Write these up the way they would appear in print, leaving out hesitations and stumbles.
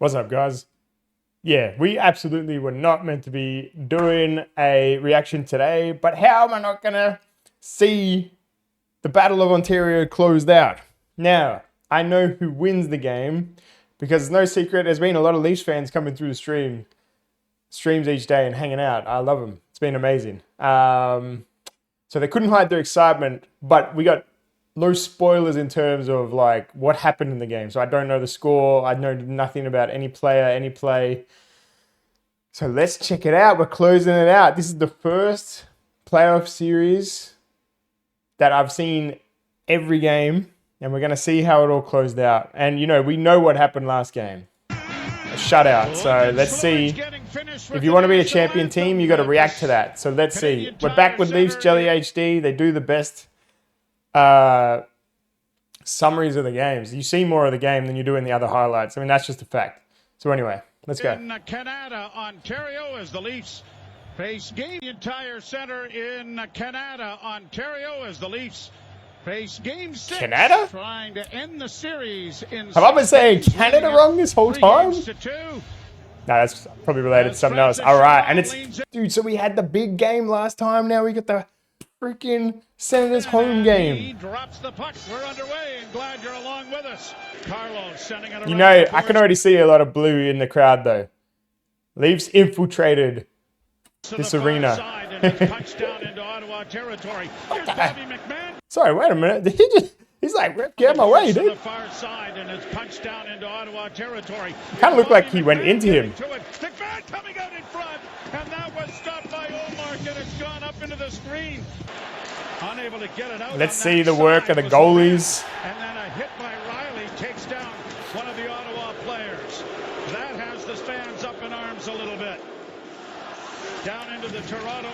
What's up, guys? Yeah, we absolutely were not meant to be doing a reaction today, but how am I not going to see the Battle of Ontario closed out? Now, I know who wins the game because it's no secret there's been a lot of Leafs fans coming through the streams each day and hanging out. I love them. It's been amazing. So they couldn't hide their excitement, but we got no spoilers in terms of like what happened in the game. So I don't know the score. I know nothing about any player, any play. So let's check it out. We're closing it out. This is the first playoff series that I've seen every game, and we're going to see how it all closed out. And, you know, we know what happened last game. A shutout. So let's see. If you want to be a champion team, you got to react to that. So let's see. We're back with Leafs Jelly HD. They do the best summaries of the games. You see more of the game than you do in the other highlights. I mean, that's just a fact. So anyway, let's go. In Canada, Ontario, as the Leafs face Game Entire Center in Canada, Ontario, as the Leafs face Game 6. Canada? Trying to end the series in. Have I been saying Canada wrong this whole time? No, that's probably related to something else. All right, and it's dude. So we had the big game last time. Now we got the freaking Senators home game. He drops the puck. We're underway, and glad you're along with us. Carlos sending it around. You know, I can already see a lot of blue in the crowd though. Leafs infiltrated this arena. Touchdown into Ottawa territory. Here's Bobby McMahon. Sorry, wait a minute. Did he just? He's like, get out of my way, dude. The far side, and it's punched down into Ottawa territory. Kind of looked like he went into him. McMahon coming out in front, and that was stopped by Ullmark, and it's gone up into the screen. Unable to get it out. Let's see the work of the goalies. And then a hit by Riley takes down one of the Ottawa players. That has the fans up in arms a little bit. Down into the Toronto.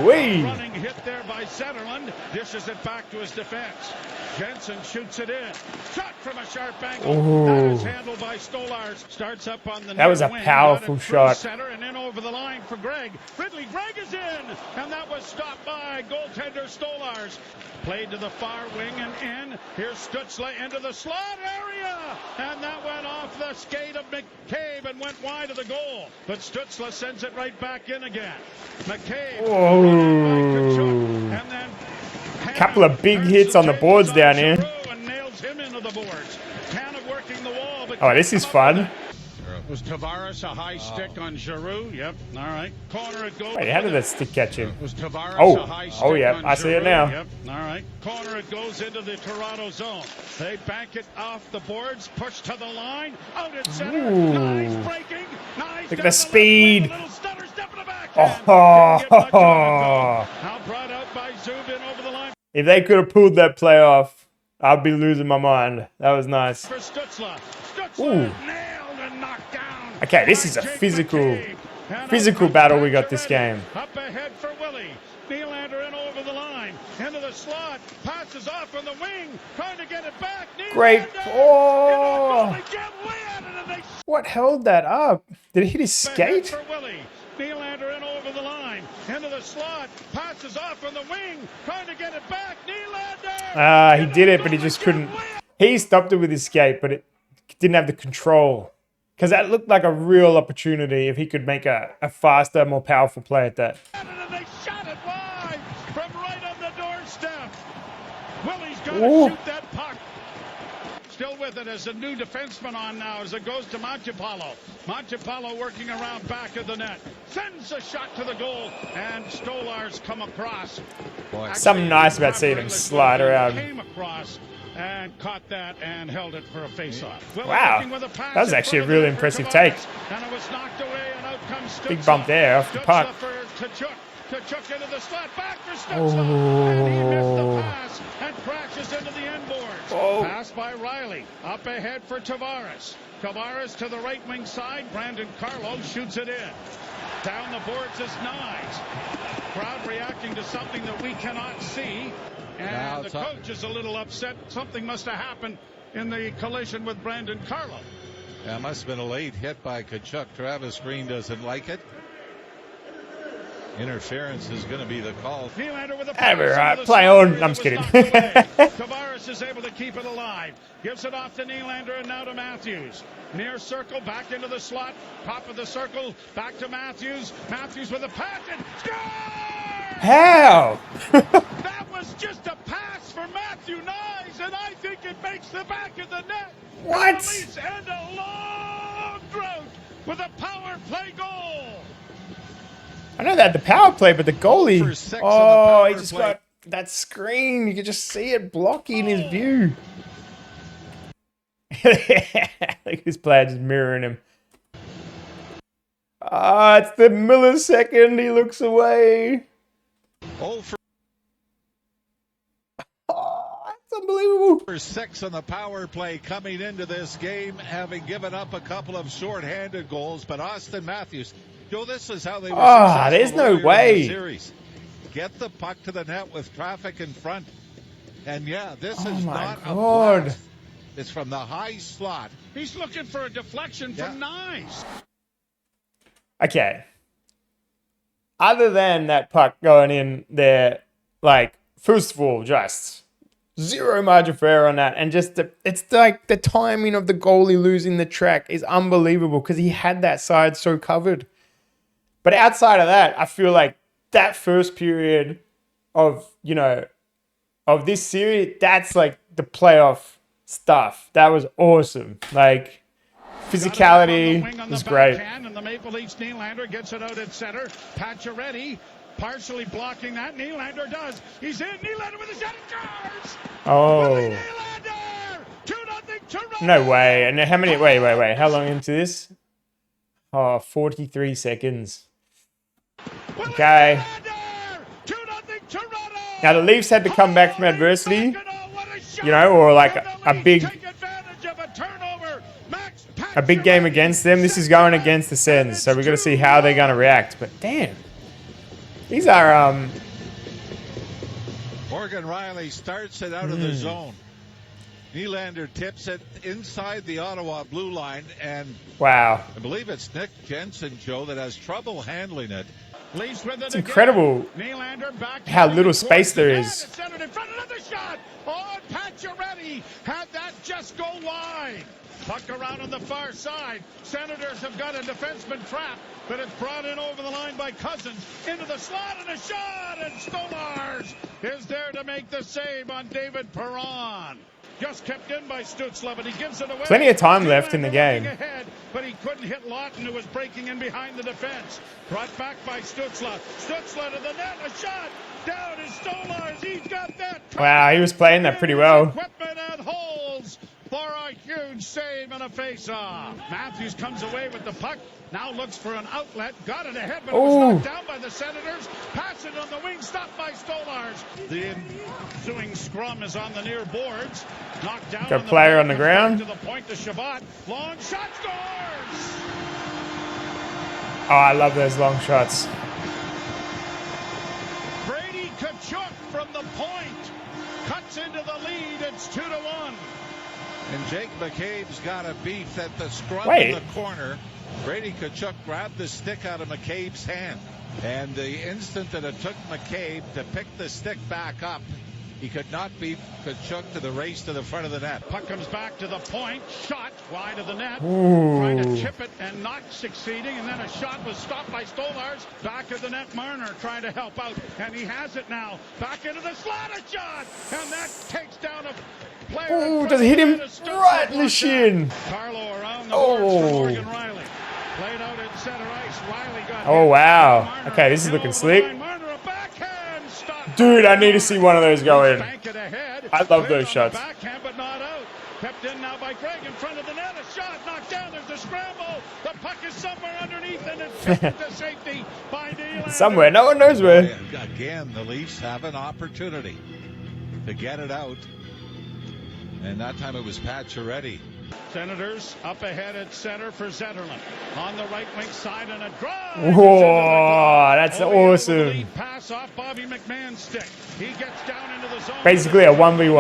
Wee. Running hit there by Zetterlund. Dishes it back to his defense. Jensen shoots it in. Shot from a sharp angle. That is handled by Stolarz. Starts up on the. That was a powerful shot. Center and in over the line for Gregg. Ridley. Gregg is in, and that was stopped by goaltender Stolarz. Played to the far wing and in. Here's Stützle into the slot area, and that went off the skate of McCabe and went wide of the goal. But Stützle sends it right back in again. McCabe. And then a couple of big hits on the boards down here. And nails him into the boards. Canna working the wall, but oh, this is fun. Was Tavares a high stick on Giroux? Yep. All right. Corner it goes. Wait, how did that stick catch him? Was Tavares a high stick yeah, I see it now. Yep. All right. Corner it goes into the Toronto zone. They bank it off the boards, push to the line, out at center. Nice breaking. Nice. Look at the speed. Little stutter, step in the back. Now brought out by Zubin over the line. If they could have pulled that play off, I'd be losing my mind. That was nice. For Stützle. Stützle nailed and knocked down. Okay, this is a physical battle we got this game. Up ahead for Willie. Nylander in over the line. Into the slot. Passes off on the wing. Trying to get it back. Great. Oh. What held that up? Did it hit his skate? For Willie. Nylander in over the line. Into the slot. Passes off on the wing. Trying to get it back. Nylander. He did it, but he just couldn't. He stopped it with his skate, but it didn't have the control. Because that looked like a real opportunity if he could make a faster, more powerful play at that. And they shot it wide from right on the doorstep. Willie's got to shoot that puck. Still with it as a new defenseman on now as it goes to Montepallo. Montepallo working around back of the net. Sends a shot to the goal, and Stolarz come across. Something nice about seeing him slide around. Came across and caught that and held it for a face-off. Wow, that was actually a really impressive take. And it was knocked away, and out comes Stützle. Big bump there off the puck. Tkachuk into the slot, back for Stützle, and he missed the pass and crashes into the end boards. Pass by Riley, up ahead for Tavares. Tavares to the right wing side, Brandon Carlo shoots it in. Down the boards is Knies. Crowd reacting to something that we cannot see. And the coach is a little upset. Something must have happened in the collision with Brandon Carlo. Yeah, it must have been a late hit by Tkachuk. Travis Green doesn't like it. Interference is going to be the call. Nylander with a That'll be pass right. into the Play slot on. area I'm that just kidding. was knocked away. Tavares is able to keep it alive. Gives it off to Nylander and now to Matthews. Near circle, back into the slot. Top of the circle, back to Matthews. Matthews with a pass and score! How? That was just a pass for Matthew Nyes, and I think it makes the back of the net. What? Release and a long drought with a power play goal. I know that the power play, but the goalie. For 6 on the Oh, he power just play. got that screen. You could just see it blocking his view. Look at this player just mirroring him. Ah, it's the millisecond. He looks away. Oh, for Oh, that's unbelievable. 6 on the power play coming into this game, having given up a couple of short-handed goals. But Austin Matthews, Joe, this is how they were successful there's no earlier in the way. series. Get the puck to the net with traffic in front. And yeah, this Oh is my not a God. blast. It's from the high slot. He's looking for a deflection from Nyes. Okay. Other than that puck going in there, like, first of all, just zero margin for error on that. And just, it's like the timing of the goalie losing the track is unbelievable because he had that side so covered. But outside of that, I feel like that first period of, of this series, that's like the playoff stuff. That was awesome. Like, physicality was great. And the Maple Leafs Nylander gets it out at center. Pacioretty partially blocking that. Nylander does. He's in. Nylander with a shot. He scores! Oh, Nylander! 2-0 Toronto! no way. And how many? Wait. How long into this? Oh, 43 seconds. Okay. Nylander! 2-0 Toronto! Now the Leafs had to come back from adversity, or like a big game against them. This is going against the Sens, so we've got to see how they're going to react. But damn, these are Morgan Riley starts it out of the zone. Nylander tips it inside the Ottawa blue line, and wow. I believe it's Nick Jensen, Joe, that has trouble handling it. It's incredible how little space there is. Centered in front, another shot. Oh, Pacioretty had that just go wide. Puck around on the far side. Senators have got a defenseman trapped, but it's brought in over the line by Cousins. Into the slot and a shot, and Stolars is there to make the save on David Perron. Just kept in by Stützle, but he gives it away. Plenty of time left in the game. Ahead, but he couldn't hit Lawton, who was breaking in behind the defense. Brought back by Stützle. Stützle to the net, a shot. Down is Stolars. He's got that. Wow, he was playing that pretty well. Equipment and holds for a huge save and a face-off. Matthews comes away with the puck. Now looks for an outlet. Got it ahead, but it was knocked down by the Senators. Pass it on the wing, stopped by Stolars. The ensuing scrum is on the near boards. Knocked down. Got a player on the ground. To the point to Shabbat. Long shot, scores! Oh, I love those long shots. Brady Tkachuk from the point. Cuts into the lead. It's 2-1. And Jake McCabe's got a beef at the scrum Wait. in the corner. Brady Tkachuk grabbed the stick out of McCabe's hand. And the instant that it took McCabe to pick the stick back up, he could not beat Tkachuk to the race to the front of the net. Puck comes back to the point. Shot wide of the net. Ooh. Trying to chip it and not succeeding. And then a shot was stopped by Stolars. Back of the net, Marner trying to help out. And he has it now. Back into the slot, a shot. And that takes down a player. Oh, does it hit him right in the shin? Carlo around the boards for Oh. Morgan Riley. Played out in center ice. Riley got Oh, hit. wow. Marner Okay, this is in looking over the slick. line. Marner, a backhand stop. Dude, I need to see one of those go in. Bank it ahead. I love Cleared those on shots. the backhand, but not out. Kept in now by Greg in front of the net. A shot knocked down. There's a scramble. The puck is somewhere underneath, and it's tipped to safety by Nylander. Somewhere, no one knows where. Again, the Leafs have an opportunity to get it out. And that time it was Pacioretty. Senators up ahead at center for Zetterlund. On the right wing side and a drive. Whoa, that's awesome. Lead pass off Bobby McMahon's stick. He gets down into the zone. Basically a 1v1.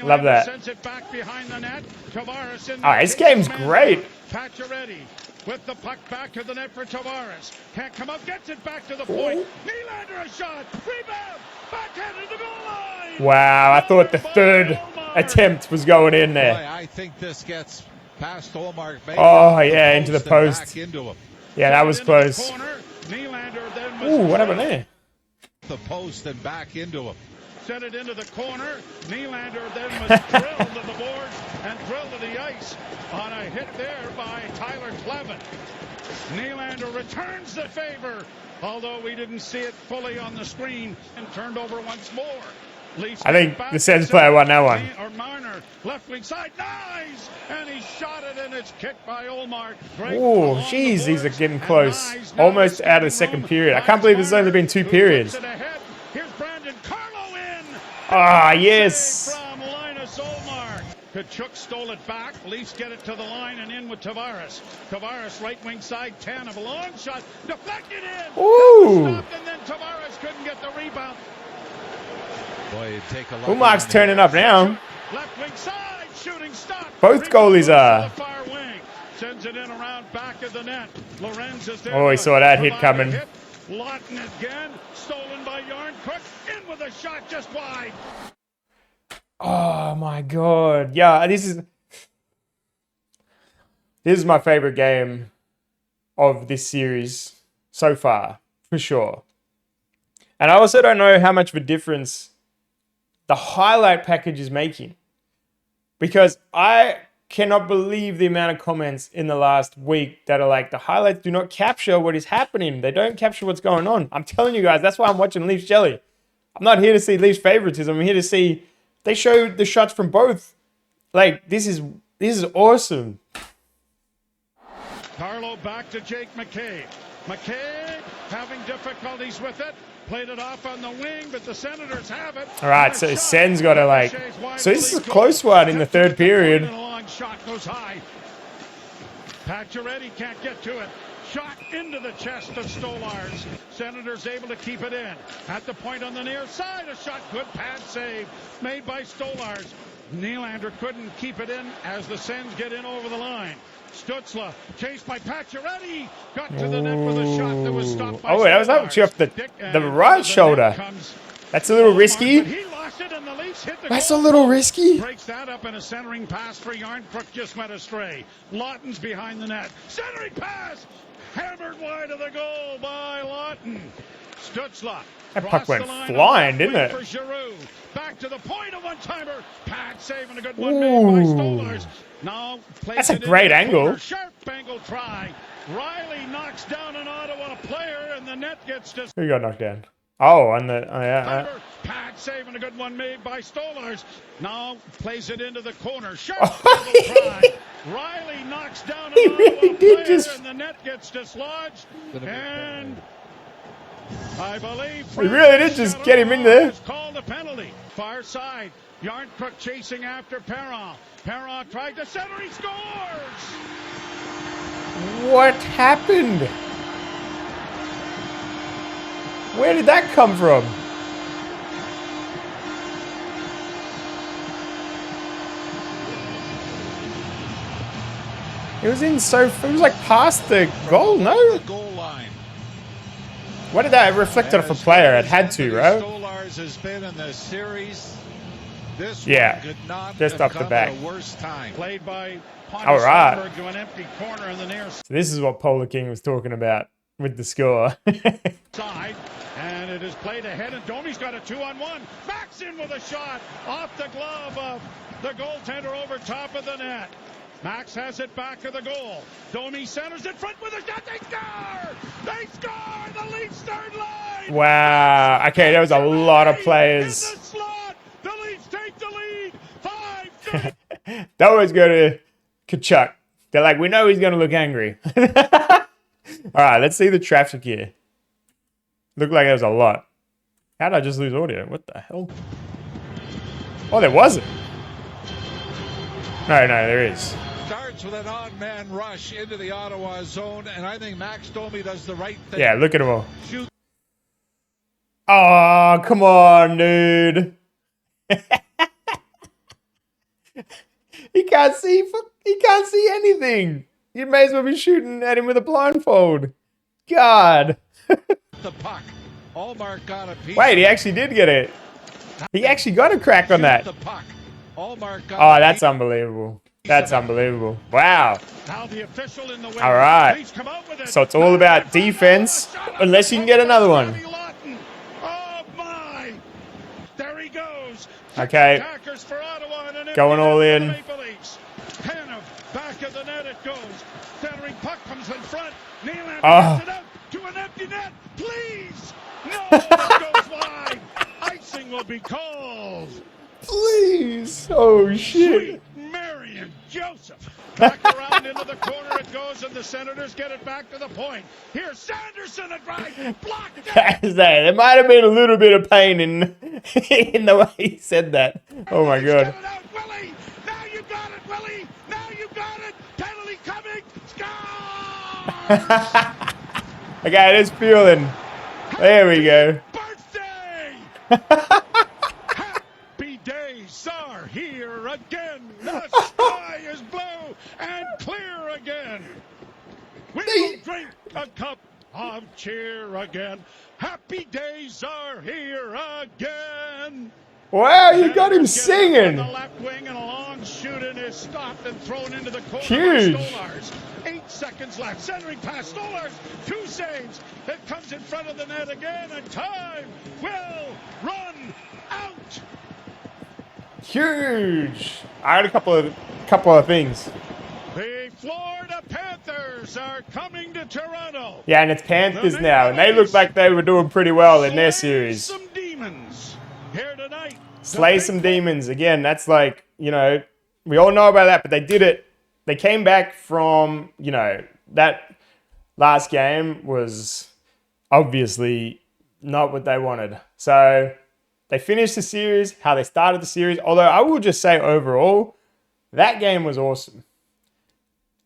Love Nylander that. sends it back behind the net. Tavares in All right, this game's great. Pacioretty with the puck back to the net for Tavares. Can't come up, gets it back to the point. Nylander a shot, rebound, backhanded to the goal line. Wow, I thought the third attempt was going in there. Boy, I think this gets past Olmark. Oh, yeah, into the post. Back into him. Yeah, that was close. Nylander then Ooh, what happened there? The post and back into him. Sent it into the corner. Nylander then was drilled to the boards and drilled to the ice on a hit there by Tyler Clevin. Nylander returns the favor, although we didn't see it fully on the screen, and turned over once more. Leafs I think back the Sens player won that one. Or Marner, left wing side, nice! And he shot it, and it's kicked by Olmark. Oh, jeez, these are getting close. Almost out of the second period. I can't believe there's only been 2 periods. Here's Brandon Carlo in. Ah, yes. From Linus Olmark. Kachuk stole it back. Leafs get it to the line and in with Tavares. Tavares right wing side, 10 of a long shot. Deflected in. Ooh. Stopped, and then Tavares couldn't get the rebound. Boy, you take a look. Umark's turning up now. Left wing side, shooting stop. Both goalies are. To the far wing. Sends it in around back of the net. Lorenz is there. Oh, he saw that hit coming. Lawton again, stolen by Yarncrook. In with a shot just wide. Oh my god. Yeah, this is my favorite game of this series so far, for sure. And I also don't know how much of a difference the highlight package is making, because I cannot believe the amount of comments in the last week that are like, the highlights do not capture what is happening. They don't capture what's going on. I'm telling you guys, that's why I'm watching Leafs Jelly. I'm not here to see Leafs favoritism. I'm here to see they show the shots from both. Like, this is awesome. Carlo back to Jake McCabe. McCabe having difficulties with it. Played it off on the wing, but the Senators have it. All right, so Sen's got to like... So this is a close one in the third period. A long shot goes high. Pacioretty can't get to it. Shot into the chest of Stolarz. Senators able to keep it in. At the point on the near side, a shot. Good pad save made by Stolarz. Nylander couldn't keep it in as the Sens get in over the line. Stützle chased by Pacioretty, got to the net with a shot that was stopped by that was actually off the right shoulder. That's a little risky. He lost it and the Leafs hit the That's goal. a little risky. Breaks that up in a centering pass for Yarncrook, just went astray. Lawton's behind the net. Centering pass, hammered wide of the goal by Lawton. Stützle. That puck went flying, didn't it? For Giroux. Back to the point, of one-timer. Pad saving a good one made by Stolarz. Now that's a great angle. Sharp angle try. Riley knocks down an Ottawa player and the net gets to... Who got knocked down? Oh, and the... Oh, yeah. Pad saving a good one made by Stolarz. Now plays it into the corner. Sharp angle try. Riley knocks down an Ottawa player and the net gets dislodged. And... I believe he really did just get him in there. Called a penalty. Far side. Yarncrook chasing after Perron. Perron tried to center. He scores. What happened? Where did that come from? It was in so... It was like past the goal, no? The goal line. What did that reflect off a player? It had to, right? Stolarz has been in the series. This Yeah, one could not just have off the come back. at a worse time. Played by All right. Pontus to an empty corner in the near So this is what Polar King was talking about with the score. side. And it is played ahead, and Domi's got a 2-on-1. Max in with a shot off the glove of the goaltender over top of the net. Max has it back of the goal. Domi centers in front with a shot. They score! They score! The Leafs third line! Wow. Okay, there was a lot of players. In the slot! The Leafs take the lead! 5-2. They always go to Kachuk. They're like, we know he's going to look angry. All right, let's see the traffic here. Looked like there was a lot. How did I just lose audio? What the hell? Oh, there wasn't. No, there is. Starts with an odd man rush into the Ottawa zone, and I think Max Domi does the right thing. Yeah, look at them all. Shoot. Oh, come on, dude. He can't see anything. You may as well be shooting at him with a blindfold. God. The puck. Allmark got a piece. Wait, he actually did get it. He actually got a crack on that. The puck. Allmark got Oh, a that's piece. unbelievable. That's unbelievable. Wow. Now the official in the wing. All right. Please come out with it. So it's all about defense, unless you can get another one. Oh my! There he goes. Okay. Attackers for Ottawa and an Going all in. Maple Leafs. Tanev, back of the net it goes. Centering puck comes in front. Nylander Oh. gets it out to an empty net. Please! No, it goes wide. Icing will be called. Please. Oh, shit. Sweet Marion Joseph. Back around into the corner it goes, and the Senators get it back to the point. Here's Sanderson at right. Blocked it. There might have been a little bit of pain in the way he said that. Oh, my Get God. it out, Willie. Now you got it, Willie. Now you got it. Penalty coming. Score! Okay, it is feeling. There we go. Birthday! Happy days are here again. The sky is blue and clear again. We will drink a cup of cheer again. Happy days are here again. Wow, you got him On singing. the left wing, and a long shoot and is stopped and thrown into the corner. Huge. By Stolars. 8 seconds left. Centering pass. Stolars. 2 saves. It comes in front of the net again, and time will run out. Huge. I had a couple of things. The Florida Panthers are coming to Toronto. Yeah, and it's Panthers now, and they looked like they were doing pretty well in their series. Some demons here tonight. Slay some demons. Again, that's like, you know, we all know about that, but they did it. They came back from, you know, that last game was obviously not what they wanted. So they finished the series, how they started the series. Although I will just say overall, that game was awesome.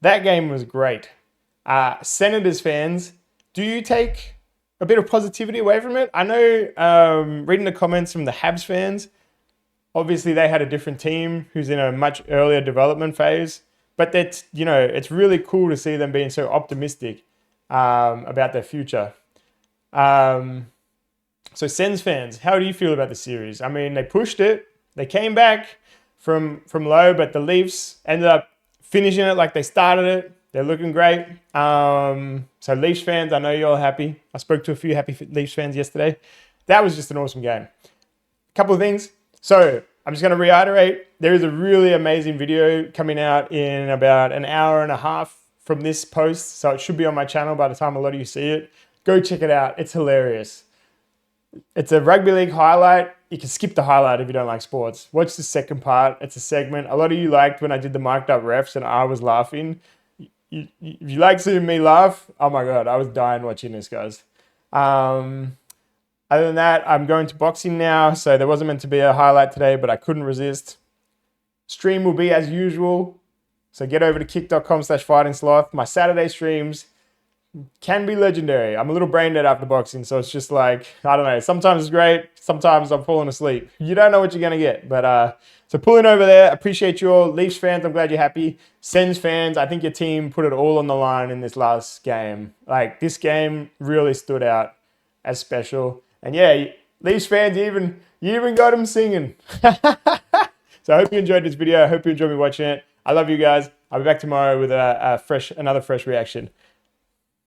That game was great. Senators fans, do you take a bit of positivity away from it? I know reading the comments from the Habs fans, obviously they had a different team who's in a much earlier development phase. But that's, you know, it's really cool to see them being so optimistic about their future. So Sens fans, how do you feel about the series? I mean, they pushed it. They came back from low, but the Leafs ended up finishing it like they started it. They're looking great. So Leafs fans, I know you're all happy. I spoke to a few happy Leafs fans yesterday. That was just an awesome game. A couple of things. So I'm just going to reiterate, there is a really amazing video coming out in about an hour and a half from this post. So it should be on my channel by the time a lot of you see it. Go check it out. It's hilarious. It's a rugby league highlight. You can skip the highlight if you don't like sports. Watch the second part. It's a segment. A lot of you liked when I did the mic'd up refs and I was laughing. If you like seeing me laugh, oh my God, I was dying watching this, guys. Other than that, I'm going to boxing now. So there wasn't meant to be a highlight today, but I couldn't resist. Stream will be as usual. So get over to kick.com/fighting-sloth. My Saturday streams can be legendary. I'm a little brain dead after boxing, so it's just like, I don't know. Sometimes it's great. Sometimes I'm falling asleep. You don't know what you're going to get. But so pulling over there, appreciate you all. Leafs fans, I'm glad you're happy. Sens fans, I think your team put it all on the line in this last game. Like, this game really stood out as special. And yeah, Leafs fans, you even got them singing. So I hope you enjoyed this video. I hope you enjoyed me watching it. I love you guys. I'll be back tomorrow with another fresh reaction.